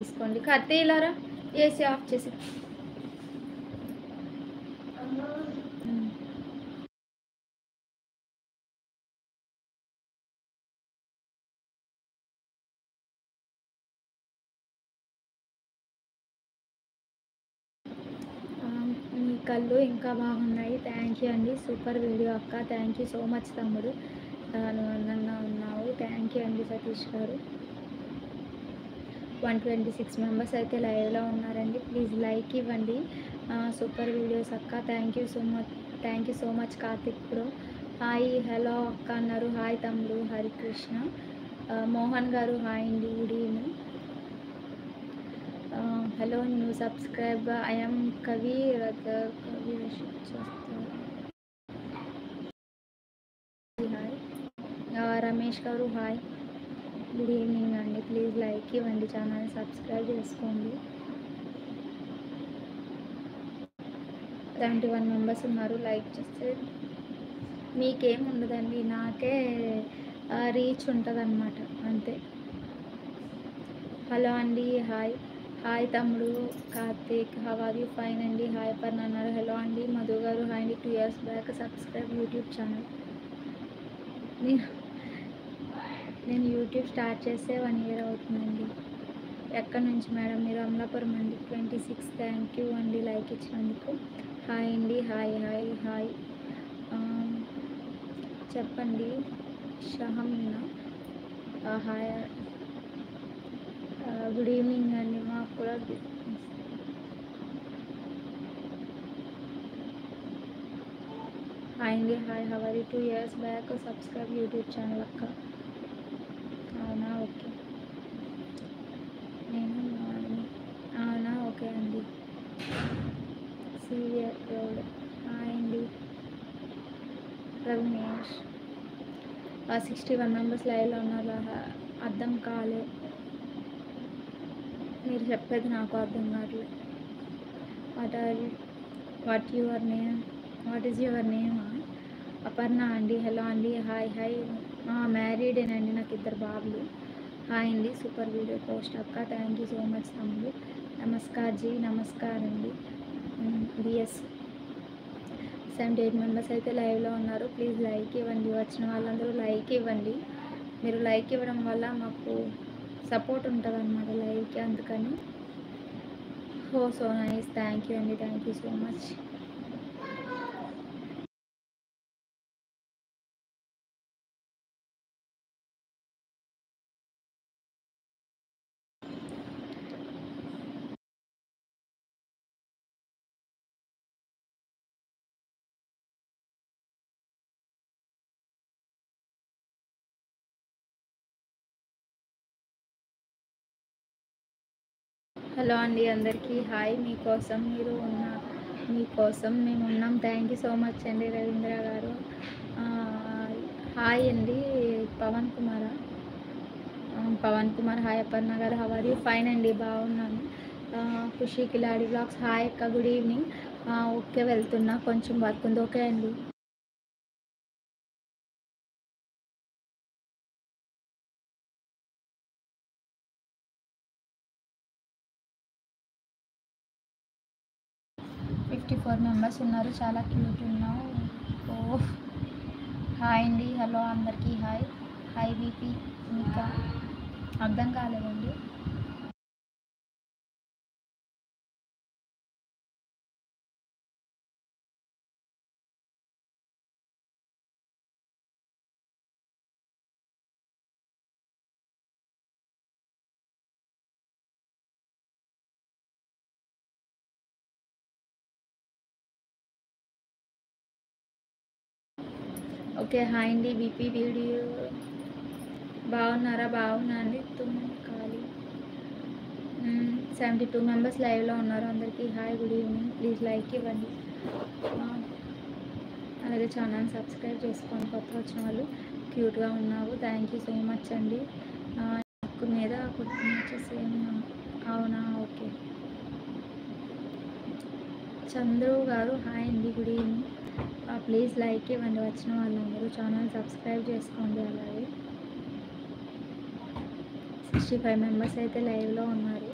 తీసుకోండి. కత్తి ఇలారా ఏసీ ఆఫ్ చేసి. మీ కళ్ళు ఇంకా బాగున్నాయి. థ్యాంక్ యూ అండి. సూపర్ వీడియో అక్క. థ్యాంక్ యూ సో మచ్ తమ్ముడు. నువ్వు అందంగా ఉన్నావు. థ్యాంక్ యూ అండి సతీష్ గారు. 126 మెంబర్స్ అయితే లైవ్లో ఉన్నారండి. ప్లీజ్ లైక్ ఇవ్వండి. సూపర్ వీడియోస్ అక్క. Thank you so much Karthik bro. Hi hello అక్క అన్నారు. హాయ్ తమ్ముడు హరికృష్ణ. మోహన్ గారు హాయ్ అండి, good evening. Hello new subscribe I'm కవి కవి చేస్తారు. హాయ్ రమేష్ గారు హాయ్, గుడ్ ఈవినింగ్ అండి. ప్లీజ్ లైక్ ఇవ్వండి, ఛానల్ని సబ్స్క్రైబ్ చేసుకోండి. 71 మెంబర్స్ ఉన్నారు. లైక్ చేస్తే మీకేం ఉండదండి, నాకే రీచ్ ఉంటుంది అన్నమాట, అంతే. హలో అండి హాయ్. హాయ్ తమ్ముడు Karthik, how are you? Fine అండి. హాయ్ పర్ణ అన్నారు. హలో అండి మధు గారు హాయ్ అండి. 2 years back subscribe YouTube channel. నేను యూట్యూబ్ స్టార్ట్ చేస్తే 1 year అవుతుందండి. ఎక్కడి నుంచి మేడం? మీరు అమలాపురం అండి. 26. థ్యాంక్ యూ అండి లైక్ ఇచ్చినందుకు. హాయ్ అండి. Hi hi hi. చెప్పండి షహమీనా. హాయ్, గుడ్ ఈవినింగ్ అండి. మాకు కూడా హాయ్ అండి. Hi how are you? 2 years back subscribe YouTube channel అక్క. అవునా, ఓకే. నేను అవునా, ఓకే అండి. సీరియర్ రోడ్ హాయ్ అండి. రమేష్ 61 మెంబర్స్ లైవ్లో ఉన్నారు. అర్థం కాలే, మీరు చెప్పేది నాకు అర్థం కావట్లేదు. What your name? What is your name? Aparna అండి. హలో అండి. Hi hi. మ్యారీడేనండి, నాకు 2 బాబులు. హాయ్ అండి. సూపర్ వీడియో పోస్ట్ అక్క. థ్యాంక్ యూ సో మచ్ తమ్ముడు. నమస్కార్ జీ. నమస్కారం అండి. బిఎస్ 78 మెంబర్స్ అయితే లైవ్లో ఉన్నారు. ప్లీజ్ లైక్ ఇవ్వండి. వచ్చిన వాళ్ళందరూ లైక్ ఇవ్వండి. మీరు లైక్ ఇవ్వడం వల్ల మాకు సపోర్ట్ ఉంటుంది అన్నమాట లైవ్కి, అందుకని. So nice. థ్యాంక్ యూ అండి. Thank you so much. Hello అండి అందరికీ హాయ్. మీకోసం మీకోసం మేము ఉన్నాం. థ్యాంక్ యూ సో మచ్ అండి రవీంద్ర గారు. హాయ్ అండి పవన్ కుమార్ హాయ్. అపర్ణ గారు హౌ ఆర్ యూ? ఫైన్ అండి, బాగున్నాను. ఖుషి కిలాడి బ్లాగ్స్ హాయ్ అక్క, గుడ్ ఈవినింగ్. ఓకే, వెళ్తున్నా, కొంచెం వర్క్ ఉంది. ఓకే అండి. ఫిఫ్టీ 54 మెంబర్స్ ఉన్నారు. చాలా క్యూట్ ఉన్నావు. ఓ హాయ్ అండి. హలో అందరికీ హాయ్. Hi BP. ఇంకా అర్థం కాలేదండి. ఓకే హాయ్ అండి. బీపీ వీడియో బాగున్నారా? బాగున్నా అండి. ఖాళీ 72 మెంబర్స్ లైవ్లో ఉన్నారు. అందరికీ hi, good evening. Please like ఇవ్వండి, అలాగే ఛానల్ సబ్స్క్రైబ్ చేసుకోండి. కొత్త వచ్చిన వాళ్ళు. క్యూట్గా ఉన్నావు. థ్యాంక్ యూ సో మచ్ అండి. నాకు మీద సేమ్. అవునా, ఓకే. చంద్రు గారు హాయ్ అండి, గుడ్ ఈవినింగ్. ప్లీజ్ లైక్ ఇవ్వండి. వచ్చిన వాళ్ళందరూ ఛానల్ సబ్స్క్రైబ్ చేసుకోండి. అలాగే 65 మెంబర్స్ అయితే లైవ్లో ఉన్నారు.